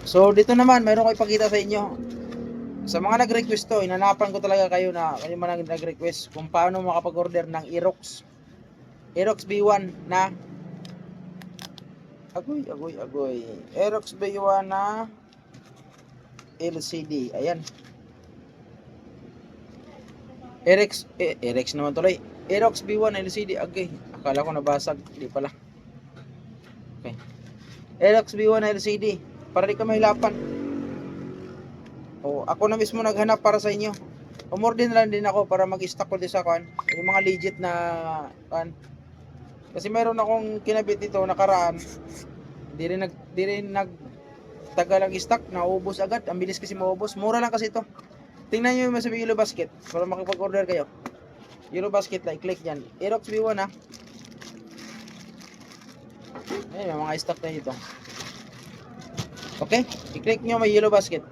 So dito naman, mayroon ko ipakita sa inyo. Sa mga nag-request to, inanapan ko talaga kayo na kayo man nag-request kung paano makapag-order ng Aerox. Aerox B1 na agoy. Aerox B1 na LCD. Ayan. Aerox naman tuloy. Aerox B1 LCD. Okay. Akala ko nabasag. Hindi pala. Okay. Aerox B1 LCD. Para di ka mahilapan. O, ako na mismo naghanap para sa inyo. Umorder na lang din ako para mag-stock ko din sa kan. Yung mga legit na kan. Kasi mayroon akong kinabit dito nakaraan. Di rin nag tagal ang stock, naubos agad. Ang bilis kasi maubos. Mura lang kasi ito. Tingnan niyo yung sa Yellow Basket para makipag-order kayo. Yellow Basket lang, click diyan. Aerox B1 ha. Ayun, may mga stock na dito. Okay? I-click niyo may Yellow Basket.